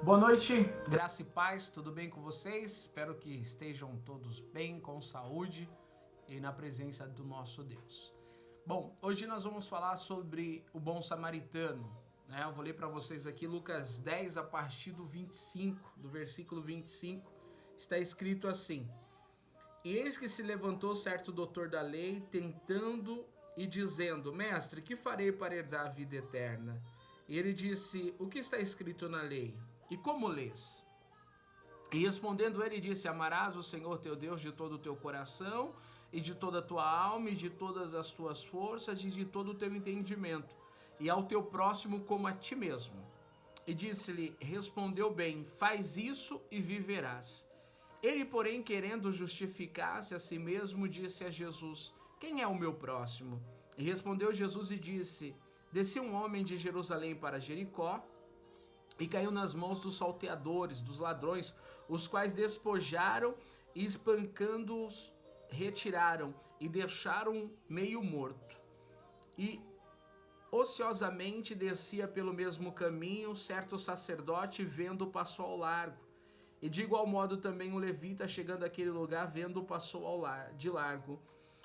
Boa noite, graça e paz, tudo bem com vocês? Espero que estejam todos bem, com saúde e na presença do nosso Deus. Bom, hoje nós vamos falar sobre o bom samaritano, né? Eu vou ler para vocês aqui Lucas 10 a partir do 25, do versículo 25, está escrito assim: Eis que se levantou certo doutor da lei, tentando e dizendo: Mestre, que farei para herdar a vida eterna? E ele disse: O que está escrito na lei? E como lês? E respondendo ele disse: Amarás o Senhor teu Deus de todo o teu coração, e de toda a tua alma, e de todas as tuas forças, e de todo o teu entendimento, e ao teu próximo como a ti mesmo. E disse-lhe: Respondeu bem, faz isso e viverás. Ele, porém, querendo justificar-se a si mesmo, disse a Jesus: Quem é o meu próximo? E respondeu Jesus e disse: Descia um homem de Jerusalém para Jericó, e caiu nas mãos dos salteadores, dos ladrões, os quais despojaram e espancando-os retiraram e deixaram meio morto. E ociosamente descia pelo mesmo caminho certo sacerdote, vendo passou ao largo. E de igual modo também o levita, chegando àquele lugar, vendo passou de largo.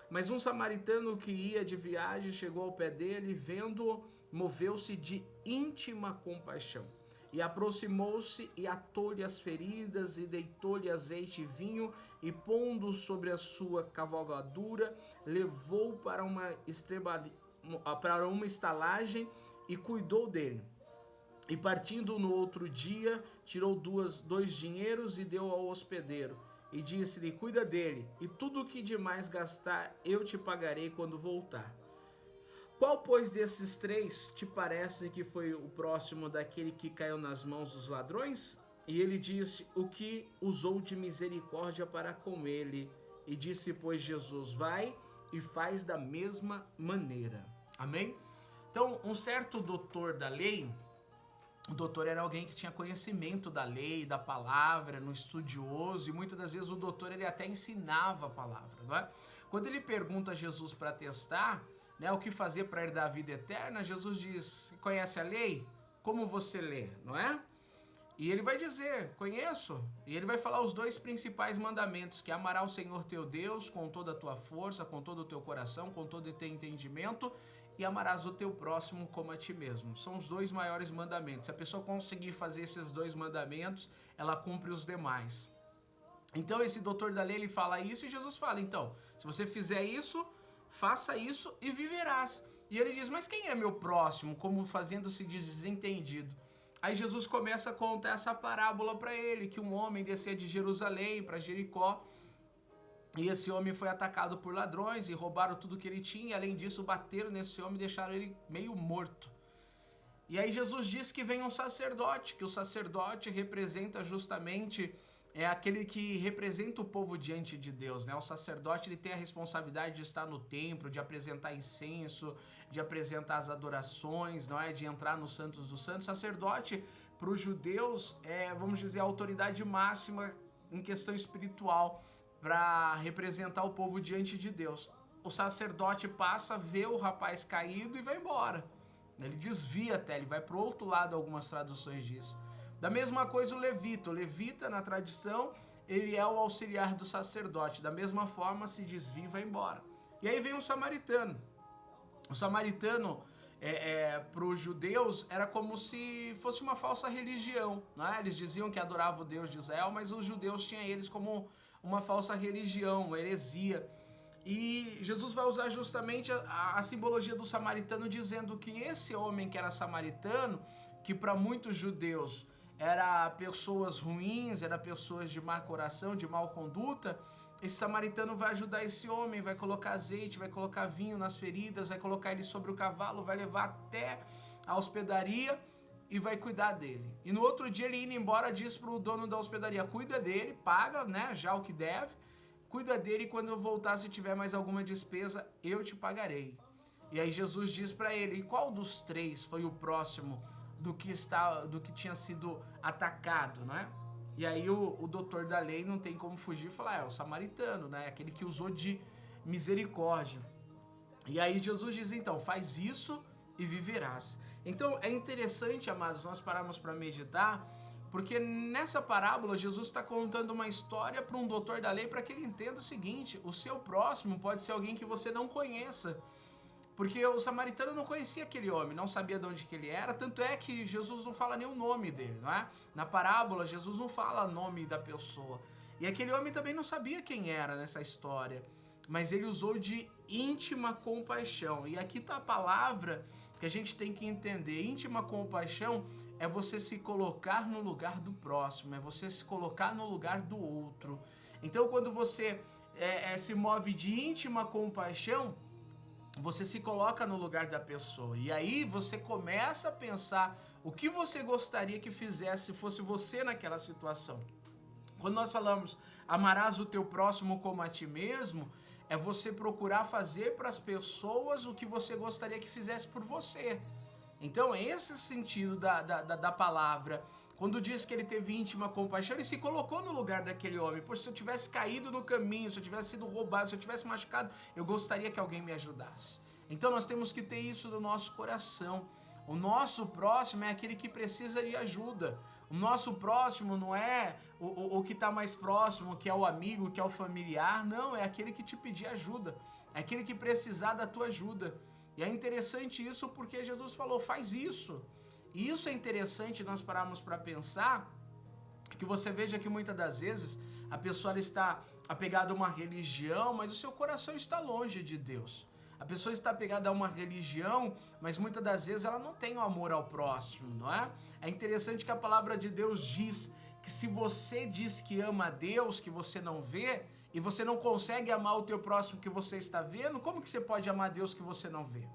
Mas um samaritano que ia de viagem chegou ao pé dele, vendo-o, moveu-se de íntima compaixão. E aproximou-se e atou-lhe as feridas e deitou-lhe azeite e vinho e pondo sobre a sua cavalgadura, levou para uma estalagem e cuidou dele. E partindo no outro dia, tirou dois dinheiros e deu ao hospedeiro. E disse-lhe: Cuida dele, e tudo o que demais gastar eu te pagarei quando voltar. Qual, pois, desses três te parece que foi o próximo daquele que caiu nas mãos dos ladrões? E ele disse: O que usou de misericórdia para com ele. E disse, pois, Jesus: Vai e faz da mesma maneira. Amém? Então, um certo doutor da lei, o doutor era alguém que tinha conhecimento da lei, da palavra, no estudioso, e muitas das vezes o doutor ele até ensinava a palavra, não é? Quando ele pergunta a Jesus para testar, né, o que fazer para herdar a vida eterna, Jesus diz: Conhece a lei? Como você lê, não é? E ele vai dizer: Conheço. E ele vai falar os dois principais mandamentos, que é amará o Senhor teu Deus com toda a tua força, com todo o teu coração, com todo o teu entendimento, e amarás o teu próximo como a ti mesmo. São os dois maiores mandamentos. Se a pessoa conseguir fazer esses dois mandamentos, ela cumpre os demais. Então esse doutor da lei, ele fala isso, e Jesus fala: Então, se você fizer isso, faça isso e viverás. E ele diz: Mas quem é meu próximo? Como fazendo-se de desentendido. Aí Jesus começa a contar essa parábola para ele, que um homem descia de Jerusalém para Jericó, e esse homem foi atacado por ladrões e roubaram tudo que ele tinha, e além disso bateram nesse homem e deixaram ele meio morto. E aí Jesus diz que vem um sacerdote, que o sacerdote representa justamente aquele que representa o povo diante de Deus, né? O sacerdote, ele tem a responsabilidade de estar no templo, de apresentar incenso, de apresentar as adorações, não é? De entrar nos santos dos santos. Sacerdote, para os judeus, vamos dizer, a autoridade máxima em questão espiritual para representar o povo diante de Deus. O sacerdote passa, vê o rapaz caído e vai embora. Ele desvia até, ele vai para o outro lado, algumas traduções disso. Da mesma coisa o levita na tradição, ele é o auxiliar do sacerdote, da mesma forma se desvia e vai embora. E aí vem o samaritano. O samaritano, para os judeus, era como se fosse uma falsa religião, né? Eles diziam que adoravam o Deus de Israel, mas os judeus tinham eles como uma falsa religião, uma heresia. E Jesus vai usar justamente a simbologia do samaritano, dizendo que esse homem que era samaritano, que para muitos judeus era pessoas ruins, era pessoas de má coração, de má conduta, esse samaritano vai ajudar esse homem, vai colocar azeite, vai colocar vinho nas feridas, vai colocar ele sobre o cavalo, vai levar até a hospedaria e vai cuidar dele. E no outro dia ele indo embora diz para o dono da hospedaria: Cuida dele, paga, né, já o que deve, cuida dele, e quando eu voltar, se tiver mais alguma despesa, eu te pagarei. E aí Jesus diz para ele: E qual dos três foi o próximo do que tinha sido atacado, né? E aí o doutor da lei não tem como fugir e falar: É o samaritano, né? Aquele que usou de misericórdia. E aí Jesus diz: Então, faz isso e viverás. Então é interessante, amados, nós pararmos para meditar, Porque nessa parábola Jesus está contando uma história para um doutor da lei para que ele entenda o seguinte: o seu próximo pode ser alguém que você não conheça. Porque o samaritano não conhecia aquele homem, não sabia de onde que ele era, tanto é que Jesus não fala nem o nome dele, não é? Na parábola, Jesus não fala o nome da pessoa. E aquele homem também não sabia quem era nessa história, mas ele usou de íntima compaixão. E aqui está a palavra que a gente tem que entender. Íntima compaixão é você se colocar no lugar do próximo, é você se colocar no lugar do outro. Então, quando você se move de íntima compaixão, você se coloca no lugar da pessoa, e aí você começa a pensar o que você gostaria que fizesse se fosse você naquela situação. Quando nós falamos amarás o teu próximo como a ti mesmo, é você procurar fazer para as pessoas o que você gostaria que fizesse por você. Então é esse o sentido da palavra. Quando diz que ele teve íntima compaixão, ele se colocou no lugar daquele homem. Pois se eu tivesse caído no caminho, se eu tivesse sido roubado, se eu tivesse machucado, eu gostaria que alguém me ajudasse. Então nós temos que ter isso no nosso coração. O nosso próximo é aquele que precisa de ajuda. O nosso próximo não é o que está mais próximo, que é o amigo, que é o familiar. Não, é aquele que te pedir ajuda. É aquele que precisar da tua ajuda. E é interessante isso porque Jesus falou, faz isso. E isso é interessante nós pararmos para pensar, que você veja que muitas das vezes a pessoa está apegada a uma religião, mas o seu coração está longe de Deus. A pessoa está apegada a uma religião, mas muitas das vezes ela não tem o amor ao próximo, não é? É interessante que a palavra de Deus diz que se você diz que ama a Deus, que você não vê, e você não consegue amar o teu próximo que você está vendo, como que você pode amar a Deus que você não vê?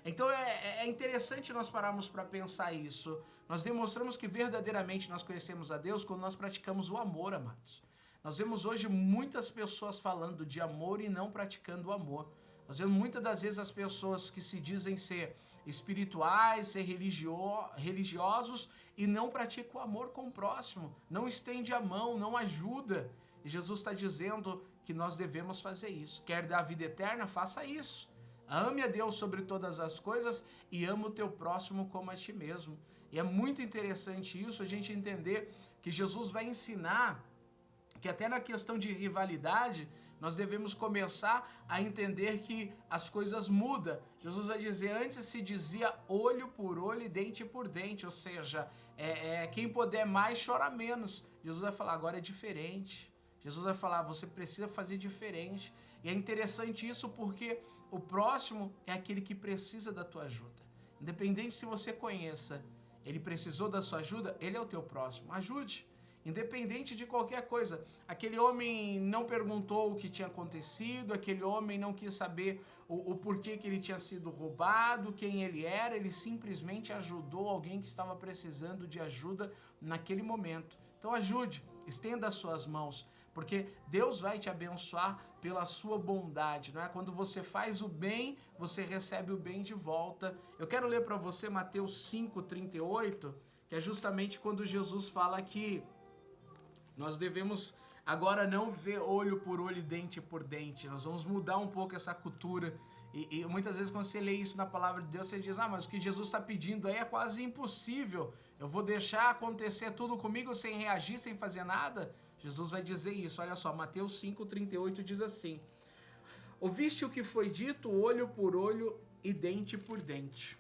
Então é interessante nós pararmos para pensar isso. Nós demonstramos que verdadeiramente nós conhecemos a Deus quando nós praticamos o amor, amados. Nós vemos hoje muitas pessoas falando de amor e não praticando o amor. Nós vemos muitas das vezes as pessoas que se dizem ser espirituais, ser religiosos e não praticam o amor com o próximo, não estende a mão, não ajuda. E Jesus está dizendo que nós devemos fazer isso. Quer dar a vida eterna? Faça isso. Ame a Deus sobre todas as coisas e ama o teu próximo como a ti mesmo. E é muito interessante isso, a gente entender que Jesus vai ensinar que até na questão de rivalidade, nós devemos começar a entender que as coisas mudam. Jesus vai dizer, antes se dizia olho por olho e dente por dente, ou seja, quem puder mais chora menos. Jesus vai falar, agora é diferente. Jesus vai falar, você precisa fazer diferente. E é interessante isso porque o próximo é aquele que precisa da tua ajuda. Independente se você conheça, ele precisou da sua ajuda, ele é o teu próximo. Ajude. Independente de qualquer coisa. Aquele homem não perguntou o que tinha acontecido, aquele homem não quis saber o porquê que ele tinha sido roubado, quem ele era, ele simplesmente ajudou alguém que estava precisando de ajuda naquele momento. Então ajude, estenda as suas mãos, porque Deus vai te abençoar pela sua bondade, não é? Quando você faz o bem, você recebe o bem de volta. Eu quero ler para você Mateus 5:38, que é justamente quando Jesus fala que nós devemos agora não ver olho por olho e dente por dente. Nós vamos mudar um pouco essa cultura. E muitas vezes quando você lê isso na palavra de Deus, você diz, mas o que Jesus está pedindo aí é quase impossível. Eu vou deixar acontecer tudo comigo sem reagir, sem fazer nada? Jesus vai dizer isso, olha só, Mateus 5:38 diz assim, ouviste o que foi dito, olho por olho e dente por dente.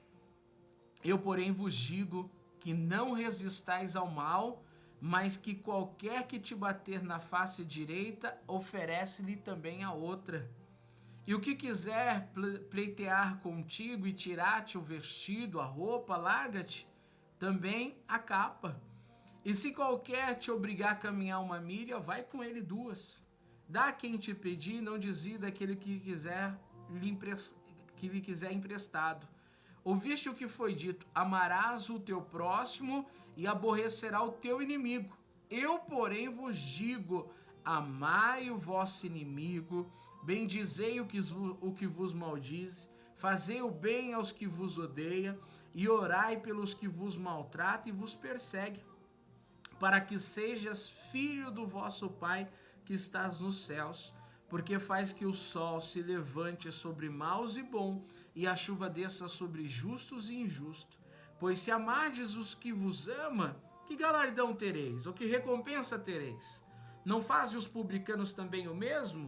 Eu, porém, vos digo que não resistais ao mal, mas que qualquer que te bater na face direita, oferece-lhe também a outra. E o que quiser pleitear contigo e tirar-te o vestido, a roupa, larga-te também a capa. E se qualquer te obrigar a caminhar 1 milha, vai com ele 2. Dá a quem te pedir, não desvie daquele que lhe quiser emprestado. Ouviste o que foi dito, amarás o teu próximo e aborrecerá o teu inimigo. Eu, porém, vos digo, amai o vosso inimigo, bendizei o que vos maldize, fazei o bem aos que vos odeiam e orai pelos que vos maltratam e vos perseguem, para que sejas filho do vosso Pai que estás nos céus, porque faz que o sol se levante sobre maus e bons, e a chuva desça sobre justos e injustos. Pois se amardes os que vos ama, que galardão tereis? Ou que recompensa tereis? Não fazem os publicanos também o mesmo?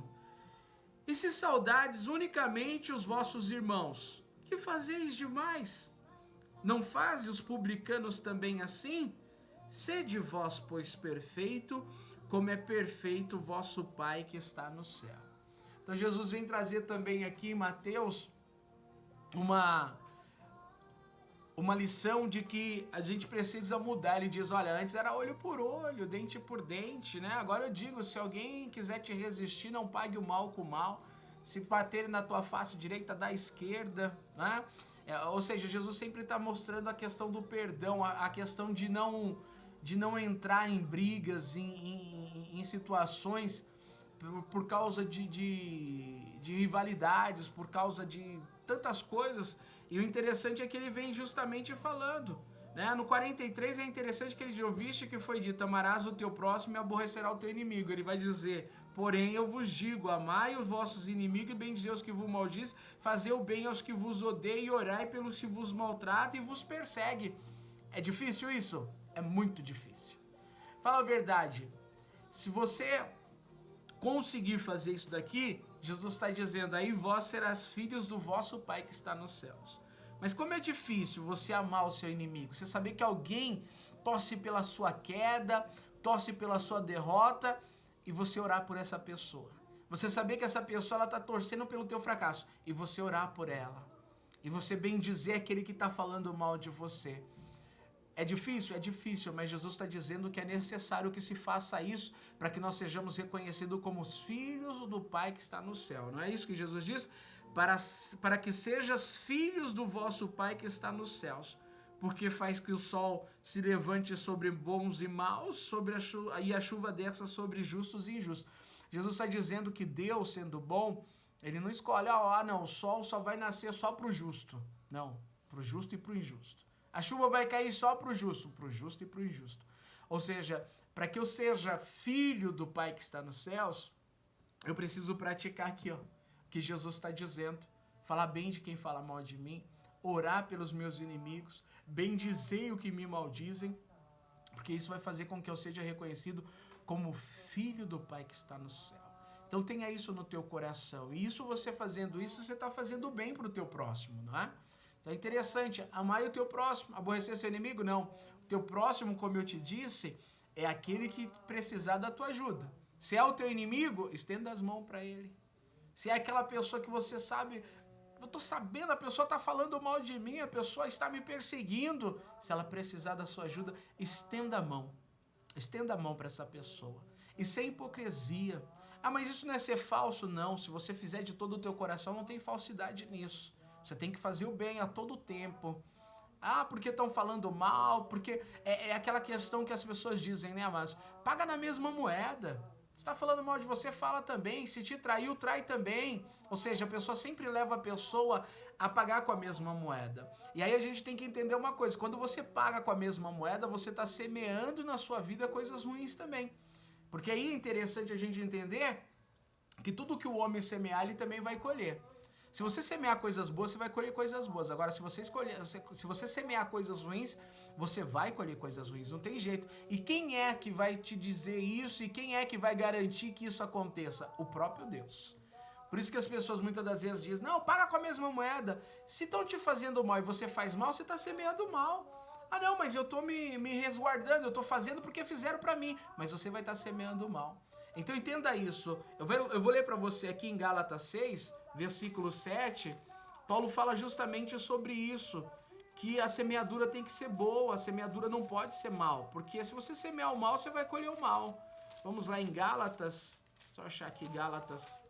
E se saudades unicamente os vossos irmãos, que fazeis demais? Não fazem os publicanos também assim? Sede vós, pois, perfeito, como é perfeito o vosso Pai que está no céu. Então Jesus vem trazer também aqui em Mateus uma lição de que a gente precisa mudar. Ele diz, olha, antes era olho por olho, dente por dente, né? Agora eu digo, se alguém quiser te resistir, não pague o mal com o mal. Se baterem na tua face direita, dá a esquerda, né? Ou seja, Jesus sempre está mostrando a questão do perdão, a questão de não entrar em brigas, em situações por causa de rivalidades, por causa de tantas coisas. E o interessante é que ele vem justamente falando, né? No 43 é interessante que ele diz, ouviste que foi dito, amarás o teu próximo e aborrecerá o teu inimigo. Ele vai dizer, porém eu vos digo, amai os vossos inimigos e bendizei os que vos maldizem, fazei o bem aos que vos odeiam e orai pelos que vos maltratam e vos perseguem. É difícil isso? É muito difícil. Fala a verdade, se você conseguir fazer isso daqui, Jesus está dizendo, aí vós serás filhos do vosso Pai que está nos céus. Mas como é difícil você amar o seu inimigo, você saber que alguém torce pela sua queda, torce pela sua derrota, e você orar por essa pessoa. Você saber que essa pessoa está torcendo pelo teu fracasso, e você orar por ela. E você bendizer aquele que está falando mal de você. É difícil? É difícil, mas Jesus está dizendo que é necessário que se faça isso para que nós sejamos reconhecidos como os filhos do Pai que está no céu. Não é isso que Jesus diz? Para que sejas filhos do vosso Pai que está nos céus, porque faz que o sol se levante sobre bons e maus, e a chuva desça sobre justos e injustos. Jesus está dizendo que Deus, sendo bom, ele não escolhe, não, o sol só vai nascer só para o justo. Não, para o justo e para o injusto. A chuva vai cair só para o justo e para o injusto. Ou seja, para que eu seja filho do Pai que está nos céus, eu preciso praticar aqui, o que Jesus está dizendo. Falar bem de quem fala mal de mim, orar pelos meus inimigos, bendizer o que me maldizem, porque isso vai fazer com que eu seja reconhecido como filho do Pai que está no céu. Então tenha isso no teu coração. E isso, você fazendo isso, você está fazendo bem para o teu próximo, não é? Então é interessante, amar o teu próximo, aborrecer seu inimigo, não. O teu próximo, como eu te disse, é aquele que precisar da tua ajuda. Se é o teu inimigo, estenda as mãos para ele. Se é aquela pessoa que você sabe, eu estou sabendo, a pessoa está falando mal de mim, a pessoa está me perseguindo. Se ela precisar da sua ajuda, estenda a mão. Estenda a mão para essa pessoa. E sem hipocrisia. Mas isso não é ser falso, não. Se você fizer de todo o teu coração, não tem falsidade nisso. Você tem que fazer o bem a todo tempo. Porque estão falando mal, porque é aquela questão que as pessoas dizem, né, mas paga na mesma moeda. Se está falando mal de você, fala também. Se te traiu, trai também. Ou seja, a pessoa sempre leva a pessoa a pagar com a mesma moeda. E aí a gente tem que entender uma coisa, quando você paga com a mesma moeda, você está semeando na sua vida coisas ruins também. Porque aí é interessante a gente entender que tudo que o homem semear, ele também vai colher. Se você semear coisas boas, você vai colher coisas boas. Agora, se você semear coisas ruins, você vai colher coisas ruins. Não tem jeito. E quem é que vai te dizer isso? E quem é que vai garantir que isso aconteça? O próprio Deus. Por isso que as pessoas muitas das vezes dizem, não, paga com a mesma moeda. Se estão te fazendo mal e você faz mal, você está semeando mal. Não, mas eu estou me resguardando, eu estou fazendo porque fizeram para mim. Mas você vai estar semeando mal. Então entenda isso. Eu vou ler para você aqui em Gálatas 6, versículo 7, Paulo fala justamente sobre isso, que a semeadura tem que ser boa, a semeadura não pode ser mal, porque se você semear o mal, você vai colher o mal. Vamos lá em Gálatas, só achar aqui Gálatas,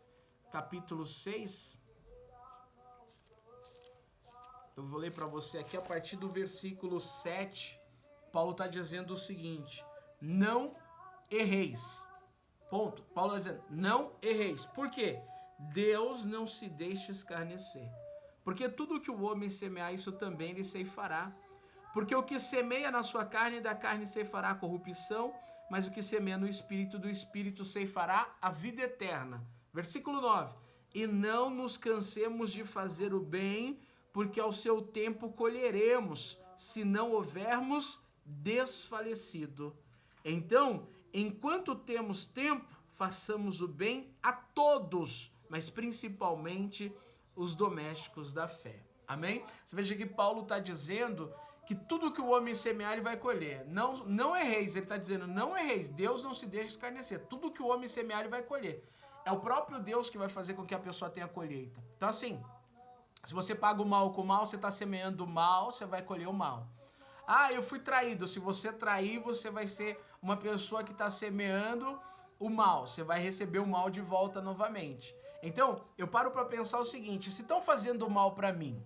capítulo 6. Eu vou ler para você aqui a partir do versículo 7, Paulo está dizendo o seguinte, não erreis. Ponto. Paulo está dizendo, não erreis. Por quê? Deus não se deixa escarnecer. Porque tudo que o homem semear, isso também lhe ceifará. Porque o que semeia na sua carne, da carne ceifará a corrupção, mas o que semeia no espírito, do espírito ceifará a vida eterna. Versículo 9. E não nos cansemos de fazer o bem, porque ao seu tempo colheremos, se não houvermos desfalecido. Então, enquanto temos tempo, façamos o bem a todos, mas principalmente os domésticos da fé. Amém? Você veja que Paulo está dizendo que tudo que o homem semear, ele vai colher. Não erreis, ele está dizendo, não erreis, Deus não se deixa escarnecer. Tudo que o homem semear, ele vai colher. É o próprio Deus que vai fazer com que a pessoa tenha colheita. Então assim, se você paga o mal com o mal, você está semeando o mal, você vai colher o mal. Ah, eu fui traído. Se você trair, você vai ser uma pessoa que está semeando o mal. Você vai receber o mal de volta novamente. Então, eu paro para pensar o seguinte, se estão fazendo mal para mim,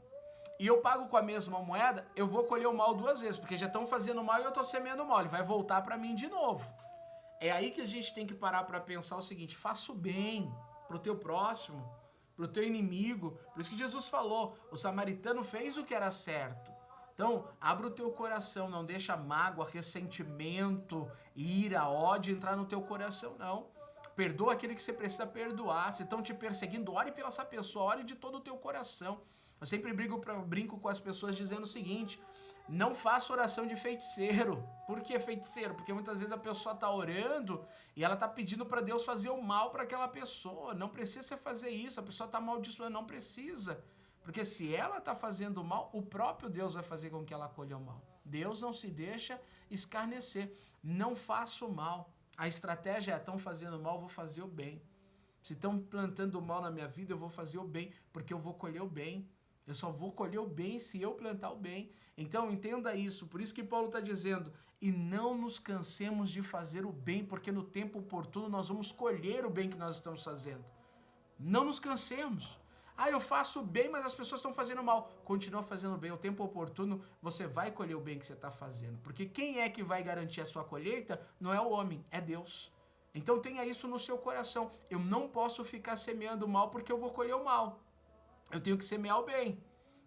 e eu pago com a mesma moeda, eu vou colher o mal duas vezes, porque já estão fazendo mal e eu estou semeando mal, ele vai voltar para mim de novo. É aí que a gente tem que parar para pensar o seguinte, faça o bem pro teu próximo, pro teu inimigo. Por isso que Jesus falou, o samaritano fez o que era certo. Então, abra o teu coração, não deixa mágoa, ressentimento, ira, ódio entrar no teu coração, não. Perdoa aquele que você precisa perdoar. Se estão te perseguindo, ore pela essa pessoa, ore de todo o teu coração. Eu sempre brinco com as pessoas dizendo o seguinte, não faça oração de feiticeiro. Por que feiticeiro? Porque muitas vezes a pessoa está orando e ela está pedindo para Deus fazer o mal para aquela pessoa. Não precisa você fazer isso, a pessoa está amaldiçoando, não precisa. Porque se ela está fazendo mal, o próprio Deus vai fazer com que ela colha o mal. Deus não se deixa escarnecer. Não faça o mal. A estratégia é, estão fazendo mal, eu vou fazer o bem. Se estão plantando o mal na minha vida, eu vou fazer o bem, porque eu vou colher o bem. Eu só vou colher o bem se eu plantar o bem. Então entenda isso, por isso que Paulo está dizendo, e não nos cansemos de fazer o bem, porque no tempo oportuno nós vamos colher o bem que nós estamos fazendo. Não nos cansemos. Ah, eu faço bem, mas as pessoas estão fazendo mal. Continua fazendo bem, o tempo oportuno você vai colher o bem que você está fazendo. Porque quem é que vai garantir a sua colheita não é o homem, é Deus. Então tenha isso no seu coração. Eu não posso ficar semeando o mal porque eu vou colher o mal. Eu tenho que semear o bem.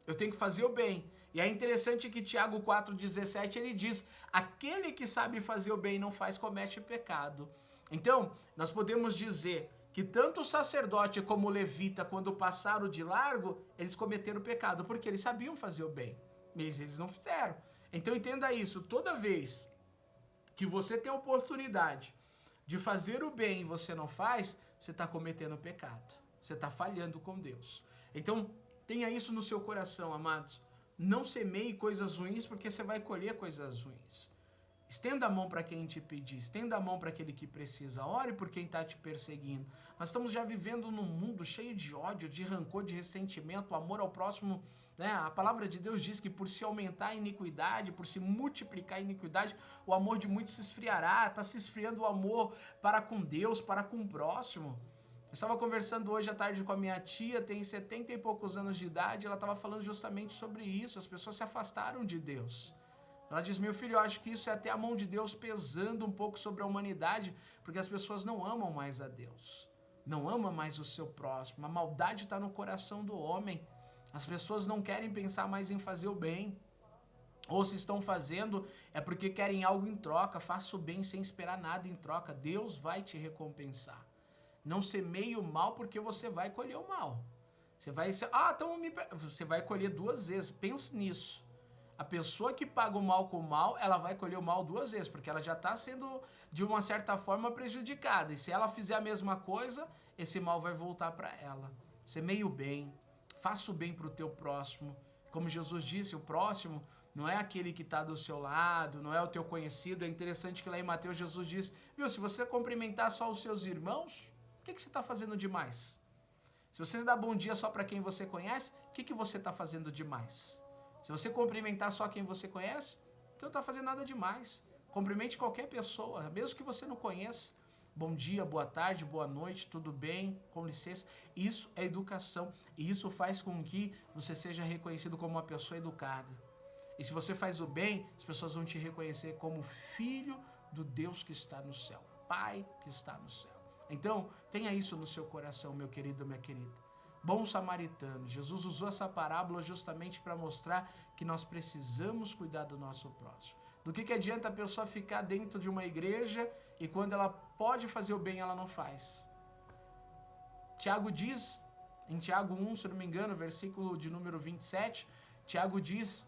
Eu tenho que fazer o bem. E é interessante que Tiago 4,17 ele diz, aquele que sabe fazer o bem e não faz, comete pecado. Então, nós podemos dizer que tanto o sacerdote como o levita, quando passaram de largo, eles cometeram pecado, porque eles sabiam fazer o bem, mas eles não fizeram. Então entenda isso, toda vez que você tem a oportunidade de fazer o bem e você não faz, você está cometendo pecado, você está falhando com Deus. Então tenha isso no seu coração, amados. Não semeie coisas ruins, porque você vai colher coisas ruins. Estenda a mão para quem te pedir, estenda a mão para aquele que precisa, ore por quem está te perseguindo. Nós estamos já vivendo num mundo cheio de ódio, de rancor, de ressentimento, amor ao próximo, né? A palavra de Deus diz que por se aumentar a iniquidade, por se multiplicar a iniquidade, o amor de muitos se esfriará, está se esfriando o amor para com Deus, para com o próximo. Eu estava conversando hoje à tarde com a minha tia, tem 70 e poucos anos de idade, ela estava falando justamente sobre isso, as pessoas se afastaram de Deus. Ela diz, meu filho, eu acho que isso é até a mão de Deus pesando um pouco sobre a humanidade, porque as pessoas não amam mais a Deus, não amam mais o seu próximo, a maldade está no coração do homem, as pessoas não querem pensar mais em fazer o bem, ou se estão fazendo é porque querem algo em troca, faça o bem sem esperar nada em troca, Deus vai te recompensar. Não semeie o mal porque você vai colher o mal. Você vai colher duas vezes, pense nisso. A pessoa que paga o mal com o mal, ela vai colher o mal duas vezes, porque ela já está sendo, de uma certa forma, prejudicada. E se ela fizer a mesma coisa, esse mal vai voltar para ela. Semeie o bem, faça o bem para o teu próximo. Como Jesus disse, o próximo não é aquele que está do seu lado, não é o teu conhecido. É interessante que lá em Mateus Jesus diz, viu, se você cumprimentar só os seus irmãos, o que você está fazendo demais? Se você dá bom dia só para quem você conhece, o que você está fazendo demais? Se você cumprimentar só quem você conhece, então não está fazendo nada demais. Cumprimente qualquer pessoa, mesmo que você não conheça. Bom dia, boa tarde, boa noite, tudo bem, com licença. Isso é educação e isso faz com que você seja reconhecido como uma pessoa educada. E se você faz o bem, as pessoas vão te reconhecer como filho do Deus que está no céu, Pai que está no céu. Então, tenha isso no seu coração, meu querido, minha querida. Bom samaritano, Jesus usou essa parábola justamente para mostrar que nós precisamos cuidar do nosso próximo. Do que adianta a pessoa ficar dentro de uma igreja e quando ela pode fazer o bem, ela não faz? Tiago diz, em Tiago 1, se não me engano, versículo de número 27, Tiago diz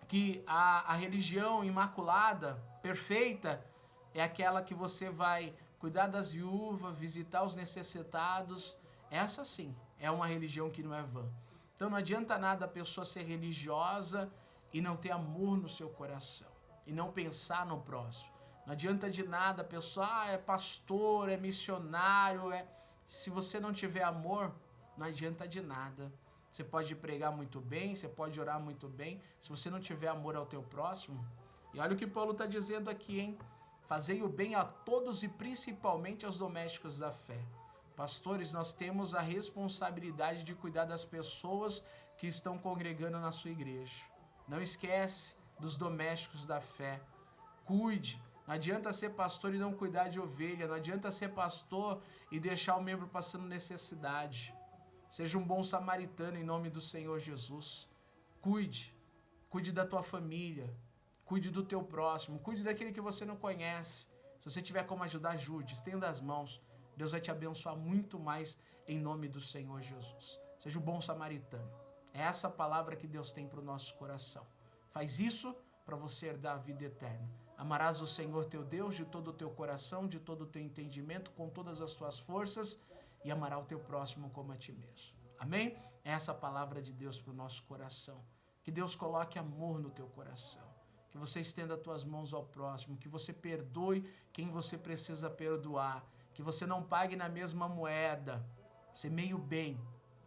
que a religião imaculada, perfeita, é aquela que você vai cuidar das viúvas, visitar os necessitados. Essa sim é uma religião que não é vã. Então não adianta nada a pessoa ser religiosa e não ter amor no seu coração, e não pensar no próximo. Não adianta de nada a pessoa, é pastor, é missionário, se você não tiver amor, não adianta de nada. Você pode pregar muito bem, você pode orar muito bem, se você não tiver amor ao teu próximo. E olha o que Paulo está dizendo aqui, hein? Fazei o bem a todos e principalmente aos domésticos da fé. Pastores, nós temos a responsabilidade de cuidar das pessoas que estão congregando na sua igreja. Não esquece dos domésticos da fé. Cuide. Não adianta ser pastor e não cuidar de ovelha. Não adianta ser pastor e deixar o membro passando necessidade. Seja um bom samaritano em nome do Senhor Jesus. Cuide. Cuide da tua família. Cuide do teu próximo. Cuide daquele que você não conhece. Se você tiver como ajudar, ajude. Estenda as mãos. Deus vai te abençoar muito mais em nome do Senhor Jesus. Seja um bom samaritano. É essa palavra que Deus tem para o nosso coração. Faz isso para você herdar a vida eterna. Amarás o Senhor teu Deus de todo o teu coração, de todo o teu entendimento, com todas as tuas forças, e amará o teu próximo como a ti mesmo. Amém? É essa palavra de Deus para o nosso coração. Que Deus coloque amor no teu coração. Que você estenda as tuas mãos ao próximo. Que você perdoe quem você precisa perdoar. Que você não pague na mesma moeda. Semeie o bem.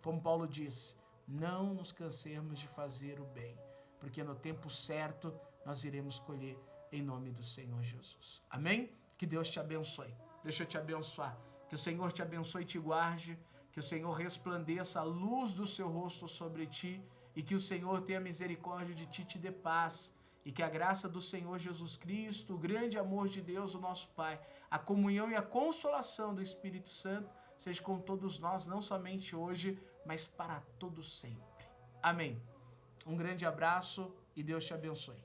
Como Paulo disse, não nos cansemos de fazer o bem. Porque no tempo certo nós iremos colher em nome do Senhor Jesus. Amém? Que Deus te abençoe. Deixa eu te abençoar. Que o Senhor te abençoe e te guarde. Que o Senhor resplandeça a luz do seu rosto sobre ti. E que o Senhor tenha misericórdia de ti e te dê paz. E que a graça do Senhor Jesus Cristo, o grande amor de Deus, o nosso Pai, a comunhão e a consolação do Espírito Santo, seja com todos nós, não somente hoje, mas para todo sempre. Amém. Um grande abraço e Deus te abençoe.